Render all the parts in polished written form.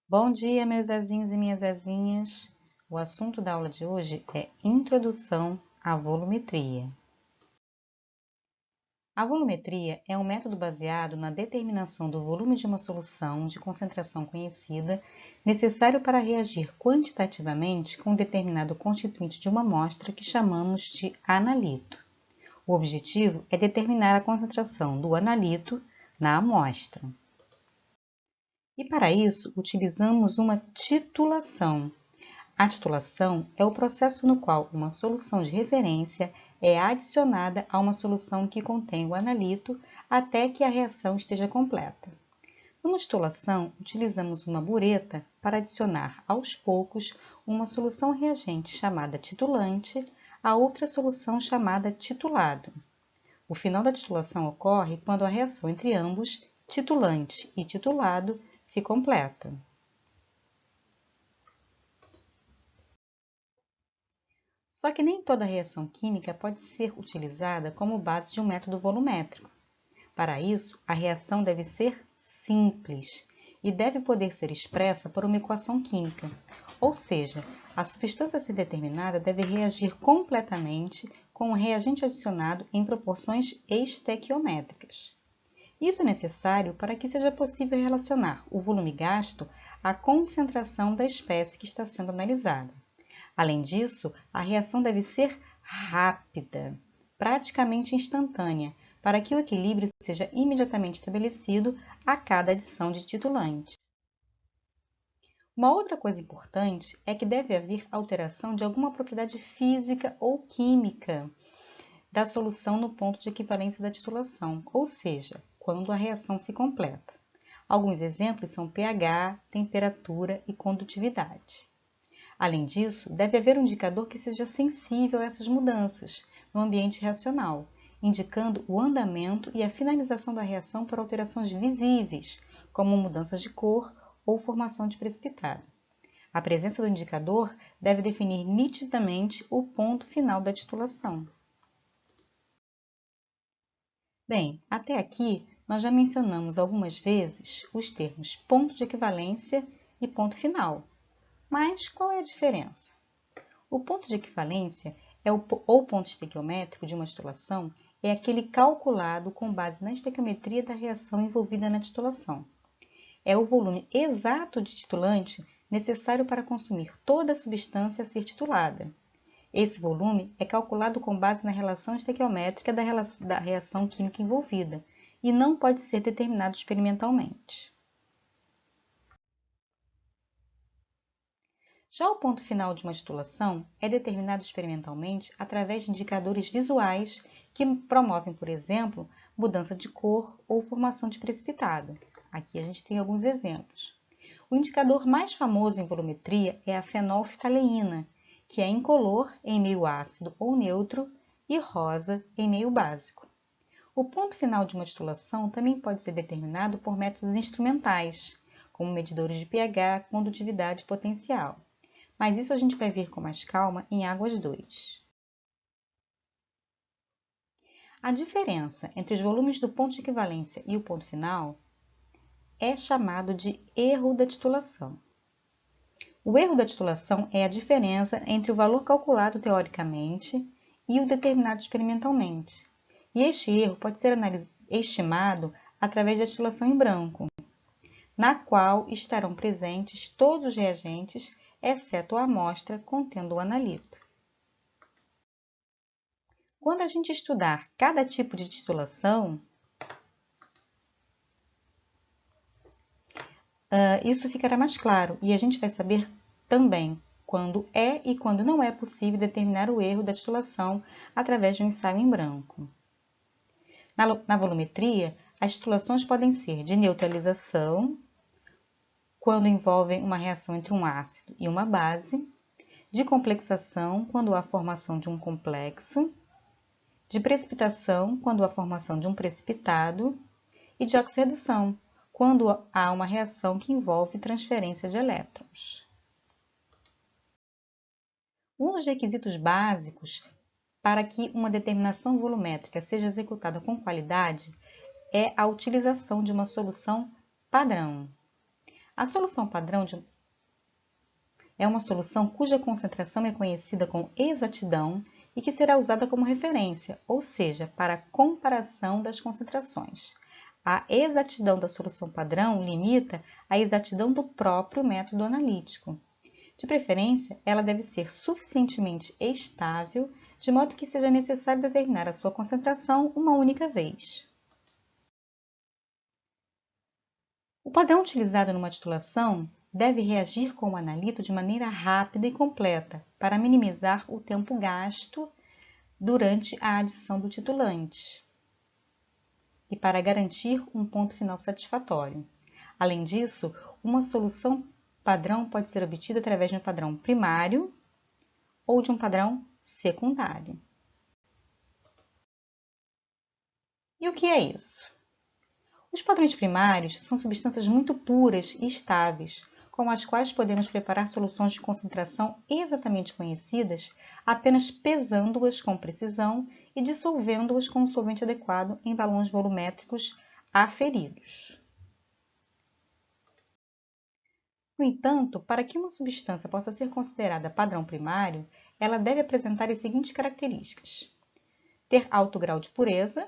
Bom dia, meus Zezinhos e minhas Zezinhas. O assunto da aula de hoje é Introdução à Volumetria. A volumetria é um método baseado na determinação do volume de uma solução de concentração conhecida, necessário para reagir quantitativamente com um determinado constituinte de uma amostra que chamamos de analito. O objetivo é determinar a concentração do analito na amostra. E para isso, utilizamos uma titulação. A titulação é o processo no qual uma solução de referência é adicionada a uma solução que contém o analito até que a reação esteja completa. Numa titulação, utilizamos uma bureta para adicionar aos poucos uma solução reagente chamada titulante a outra solução chamada titulado. O final da titulação ocorre quando a reação entre ambos, titulante e titulado, se completa. Só que nem toda reação química pode ser utilizada como base de um método volumétrico. Para isso, a reação deve ser simples e deve poder ser expressa por uma equação química, ou seja, a substância a ser determinada deve reagir completamente com o reagente adicionado em proporções estequiométricas. Isso é necessário para que seja possível relacionar o volume gasto à concentração da espécie que está sendo analisada. Além disso, a reação deve ser rápida, praticamente instantânea, para que o equilíbrio seja imediatamente estabelecido a cada adição de titulante. Uma outra coisa importante é que deve haver alteração de alguma propriedade física ou química da solução no ponto de equivalência da titulação, ou seja, quando a reação se completa. Alguns exemplos são pH, temperatura e condutividade. Além disso, deve haver um indicador que seja sensível a essas mudanças no ambiente reacional, indicando o andamento e a finalização da reação por alterações visíveis, como mudanças de cor ou formação de precipitado. A presença do indicador deve definir nitidamente o ponto final da titulação. Bem, até aqui nós já mencionamos algumas vezes os termos ponto de equivalência e ponto final. Mas qual é a diferença? O ponto de equivalência ou ponto estequiométrico de uma titulação é aquele calculado com base na estequiometria da reação envolvida na titulação. É o volume exato de titulante necessário para consumir toda a substância a ser titulada. Esse volume é calculado com base na relação estequiométrica da reação química envolvida e não pode ser determinado experimentalmente. Já o ponto final de uma titulação é determinado experimentalmente através de indicadores visuais que promovem, por exemplo, mudança de cor ou formação de precipitado. Aqui a gente tem alguns exemplos. O indicador mais famoso em volumetria é a fenolftaleína, que é incolor em meio ácido ou neutro e rosa em meio básico. O ponto final de uma titulação também pode ser determinado por métodos instrumentais, como medidores de pH, condutividade e potencial. Mas isso a gente vai ver com mais calma em Águas 2. A diferença entre os volumes do ponto de equivalência e o ponto final é chamado de erro da titulação. O erro da titulação é a diferença entre o valor calculado teoricamente e o determinado experimentalmente. E este erro pode ser estimado através da titulação em branco, na qual estarão presentes todos os reagentes, exceto a amostra contendo o analito. Quando a gente estudar cada tipo de titulação, isso ficará mais claro e a gente vai saber também quando é e quando não é possível determinar o erro da titulação através de um ensaio em branco. Na volumetria, as titulações podem ser de neutralização, quando envolvem uma reação entre um ácido e uma base, de complexação, quando há a formação de um complexo, de precipitação, quando há a formação de um precipitado, e de oxirredução, quando há uma reação que envolve transferência de elétrons. Um dos requisitos básicos para que uma determinação volumétrica seja executada com qualidade é a utilização de uma solução padrão. A solução padrão é uma solução cuja concentração é conhecida com exatidão e que será usada como referência, ou seja, para a comparação das concentrações. A exatidão da solução padrão limita a exatidão do próprio método analítico. De preferência, ela deve ser suficientemente estável, de modo que seja necessário determinar a sua concentração uma única vez. O padrão utilizado numa titulação deve reagir com o analito de maneira rápida e completa, para minimizar o tempo gasto durante a adição do titulante e para garantir um ponto final satisfatório. Além disso, uma solução padrão pode ser obtida através de um padrão primário ou de um padrão secundário. E o que é isso? Os padrões primários são substâncias muito puras e estáveis, com as quais podemos preparar soluções de concentração exatamente conhecidas, apenas pesando-as com precisão e dissolvendo-as com um solvente adequado em balões volumétricos aferidos. No entanto, para que uma substância possa ser considerada padrão primário, ela deve apresentar as seguintes características: ter alto grau de pureza,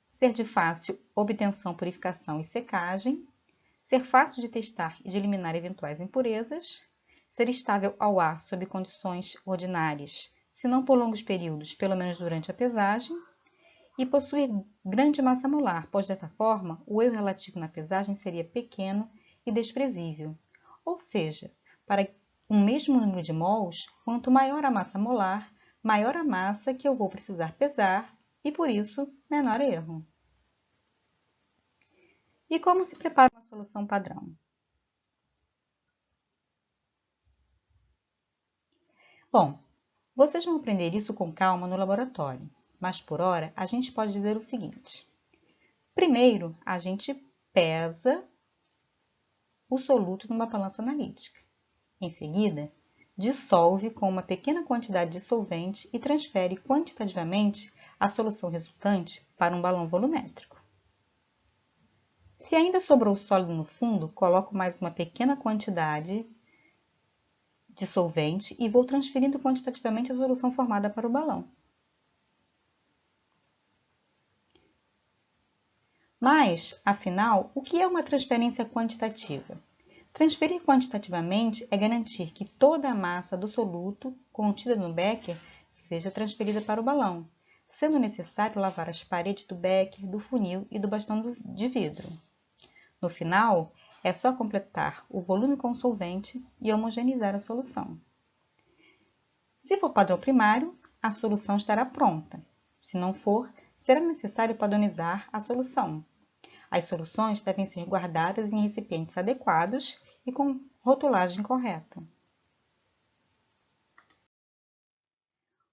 ser de fácil obtenção, purificação e secagem, ser fácil de testar e de eliminar eventuais impurezas, ser estável ao ar sob condições ordinárias, se não por longos períodos, pelo menos durante a pesagem, e possuir grande massa molar, pois dessa forma o erro relativo na pesagem seria pequeno e desprezível. Ou seja, para um mesmo número de mols, quanto maior a massa molar, maior a massa que eu vou precisar pesar e, por isso, menor erro. E como se prepara uma solução padrão? Bom, vocês vão aprender isso com calma no laboratório, mas por hora a gente pode dizer o seguinte. Primeiro, a gente pesa o soluto numa balança analítica. Em seguida, dissolve com uma pequena quantidade de solvente e transfere quantitativamente a solução resultante para um balão volumétrico. Se ainda sobrou sólido no fundo, coloco mais uma pequena quantidade de solvente e vou transferindo quantitativamente a solução formada para o balão. Mas, afinal, o que é uma transferência quantitativa? Transferir quantitativamente é garantir que toda a massa do soluto contida no becker seja transferida para o balão, sendo necessário lavar as paredes do becker, do funil e do bastão de vidro. No final, é só completar o volume com solvente e homogeneizar a solução. Se for padrão primário, a solução estará pronta. Se não for, será necessário padronizar a solução. As soluções devem ser guardadas em recipientes adequados e com rotulagem correta.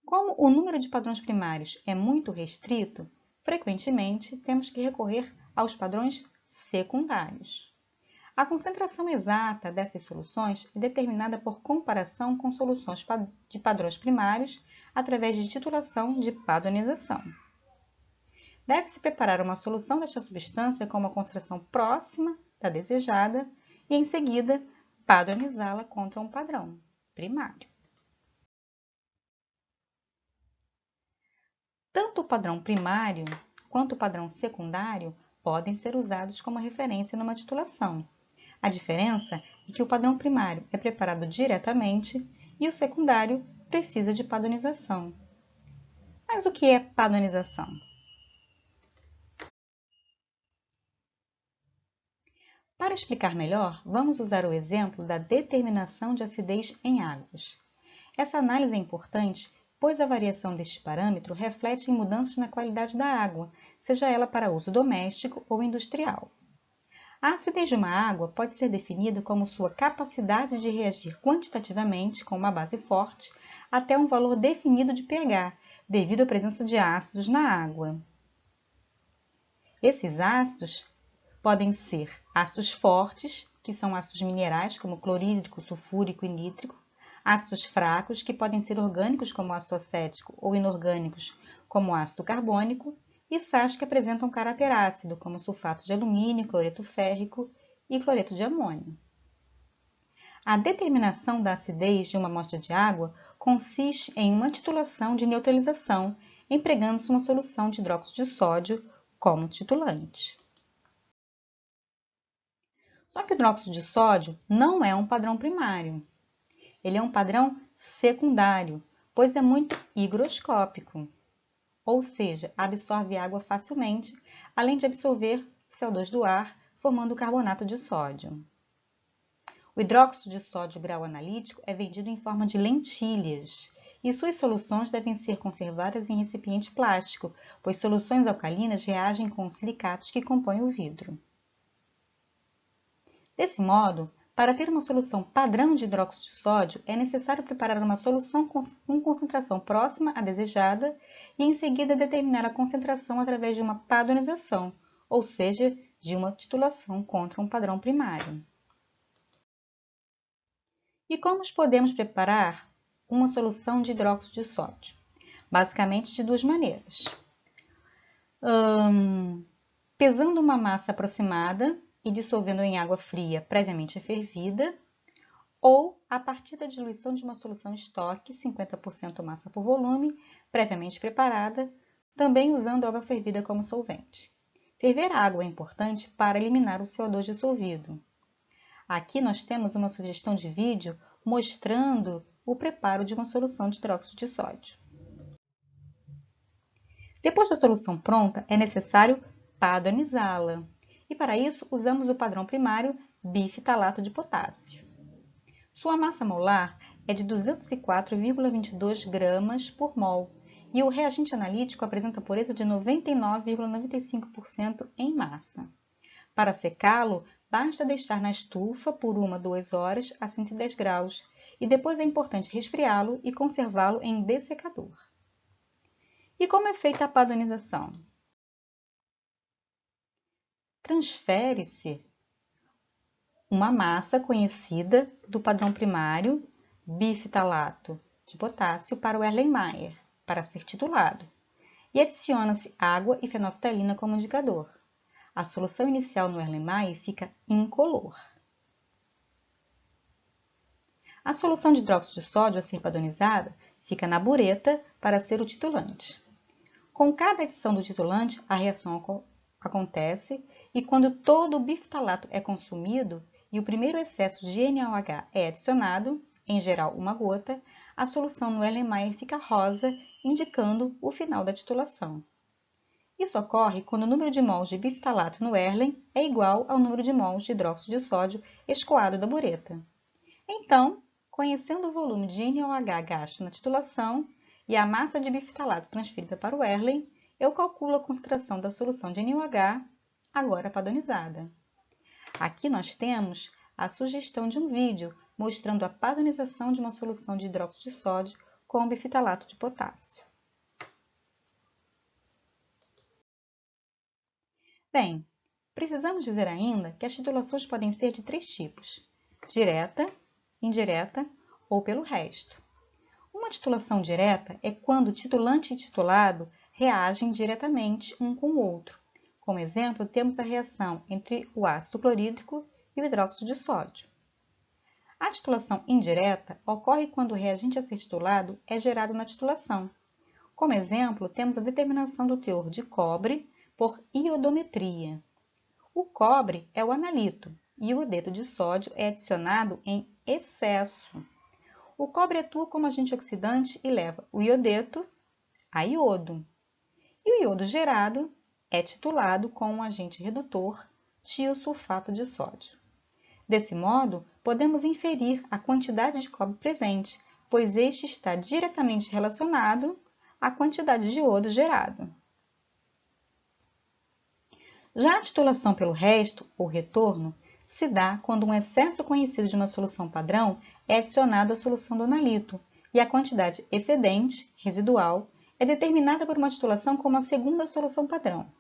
Como o número de padrões primários é muito restrito, frequentemente temos que recorrer aos padrões secundários. A concentração exata dessas soluções é determinada por comparação com soluções de padrões primários através de titulação de padronização. Deve-se preparar uma solução desta substância com uma concentração próxima da desejada e, em seguida, padronizá-la contra um padrão primário. Tanto o padrão primário quanto o padrão secundário podem ser usados como referência numa titulação. A diferença é que o padrão primário é preparado diretamente e o secundário precisa de padronização. Mas o que é padronização? Para explicar melhor, vamos usar o exemplo da determinação de acidez em águas. Essa análise é importante, pois a variação deste parâmetro reflete em mudanças na qualidade da água, seja ela para uso doméstico ou industrial. A acidez de uma água pode ser definida como sua capacidade de reagir quantitativamente com uma base forte até um valor definido de pH, devido à presença de ácidos na água. Esses ácidos podem ser ácidos fortes, que são ácidos minerais, como clorídrico, sulfúrico e nítrico, ácidos fracos, que podem ser orgânicos, como ácido acético, ou inorgânicos, como ácido carbônico, e sais que apresentam caráter ácido, como sulfato de alumínio, cloreto férrico e cloreto de amônio. A determinação da acidez de uma amostra de água consiste em uma titulação de neutralização, empregando-se uma solução de hidróxido de sódio como titulante. Só que o hidróxido de sódio não é um padrão primário. Ele é um padrão secundário, pois é muito higroscópico, ou seja, absorve água facilmente, além de absorver CO2 do ar, formando carbonato de sódio. O hidróxido de sódio grau analítico é vendido em forma de lentilhas, e suas soluções devem ser conservadas em recipiente plástico, pois soluções alcalinas reagem com os silicatos que compõem o vidro. Desse modo, para ter uma solução padrão de hidróxido de sódio, é necessário preparar uma solução com concentração próxima à desejada e em seguida determinar a concentração através de uma padronização, ou seja, de uma titulação contra um padrão primário. E como podemos preparar uma solução de hidróxido de sódio? Basicamente de duas maneiras. Pesando uma massa aproximada e dissolvendo em água fria previamente fervida, ou a partir da diluição de uma solução estoque, 50% massa por volume, previamente preparada, também usando água fervida como solvente. Ferver a água é importante para eliminar o CO2 dissolvido. Aqui nós temos uma sugestão de vídeo mostrando o preparo de uma solução de hidróxido de sódio. Depois da solução pronta, é necessário padronizá-la. E para isso, usamos o padrão primário bifitalato de potássio. Sua massa molar é de 204,22 gramas por mol e o reagente analítico apresenta pureza de 99,95% em massa. Para secá-lo, basta deixar na estufa por 1 a 2 horas a 110 graus e depois é importante resfriá-lo e conservá-lo em dessecador. E como é feita a padronização? Transfere-se uma massa conhecida do padrão primário bifitalato de potássio para o Erlenmeyer, para ser titulado, e adiciona-se água e fenolftalina como indicador. A solução inicial no Erlenmeyer fica incolor. A solução de hidróxido de sódio a ser padronizada fica na bureta para ser o titulante. Com cada adição do titulante, a reação acontece e quando todo o bifitalato é consumido e o primeiro excesso de NaOH é adicionado, em geral uma gota, a solução no Erlenmeyer fica rosa, indicando o final da titulação. Isso ocorre quando o número de mols de bifitalato no Erlen é igual ao número de mols de hidróxido de sódio escoado da bureta. Então, conhecendo o volume de NaOH gasto na titulação e a massa de bifitalato transferida para o Erlen, eu calculo a concentração da solução de NaOH, agora padronizada. Aqui nós temos a sugestão de um vídeo mostrando a padronização de uma solução de hidróxido de sódio com bifitalato de potássio. Bem, precisamos dizer ainda que as titulações podem ser de três tipos: direta, indireta ou pelo resto. Uma titulação direta é quando titulante e titulado reagem diretamente um com o outro. Como exemplo, temos a reação entre o ácido clorídrico e o hidróxido de sódio. A titulação indireta ocorre quando o reagente a ser titulado é gerado na titulação. Como exemplo, temos a determinação do teor de cobre por iodometria. O cobre é o analito e o iodeto de sódio é adicionado em excesso. O cobre atua como agente oxidante e leva o iodeto a iodo. E o iodo gerado é titulado com um agente redutor, tiosulfato de sódio. Desse modo, podemos inferir a quantidade de cobre presente, pois este está diretamente relacionado à quantidade de iodo gerado. Já a titulação pelo resto, ou retorno, se dá quando um excesso conhecido de uma solução padrão é adicionado à solução do analito e a quantidade excedente, residual, é determinada por uma titulação como a segunda solução padrão.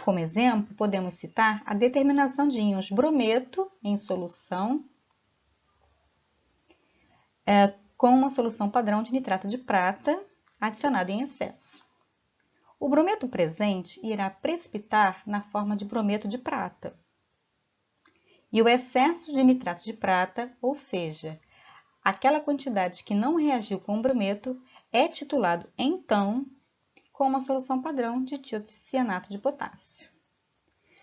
Como exemplo, podemos citar a determinação de íons brometo em solução com uma solução padrão de nitrato de prata adicionado em excesso. O brometo presente irá precipitar na forma de brometo de prata. E o excesso de nitrato de prata, ou seja, aquela quantidade que não reagiu com o brometo, é titulado, então, com uma solução padrão de tiocianato de potássio.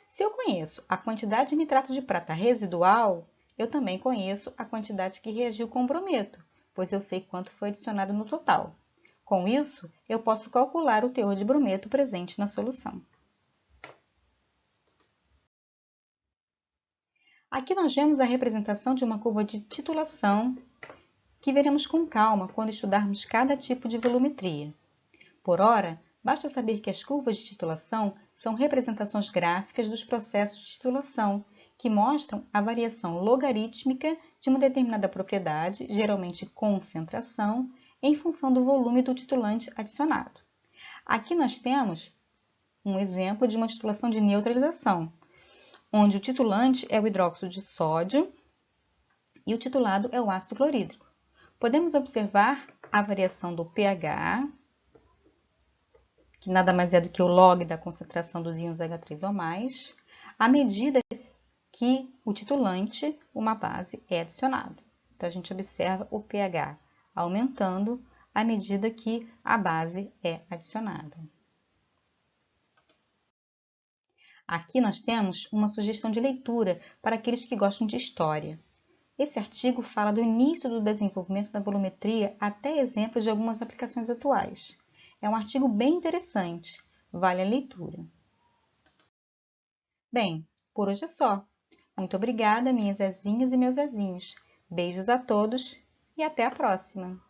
Se eu conheço a quantidade de nitrato de prata residual, eu também conheço a quantidade que reagiu com o brometo, pois eu sei quanto foi adicionado no total. Com isso, eu posso calcular o teor de brometo presente na solução. Aqui nós vemos a representação de uma curva de titulação que veremos com calma quando estudarmos cada tipo de volumetria. Por ora, basta saber que as curvas de titulação são representações gráficas dos processos de titulação, que mostram a variação logarítmica de uma determinada propriedade, geralmente concentração, em função do volume do titulante adicionado. Aqui nós temos um exemplo de uma titulação de neutralização, onde o titulante é o hidróxido de sódio e o titulado é o ácido clorídrico. Podemos observar a variação do pH, que nada mais é do que o log da concentração dos íons H3O+, à medida que o titulante, uma base, é adicionado. Então, a gente observa o pH aumentando à medida que a base é adicionada. Aqui nós temos uma sugestão de leitura para aqueles que gostam de história. Esse artigo fala do início do desenvolvimento da volumetria até exemplos de algumas aplicações atuais. É um artigo bem interessante, vale a leitura. Bem, por hoje é só. Muito obrigada, minhas Zezinhas e meus Zezinhos. Beijos a todos e até a próxima!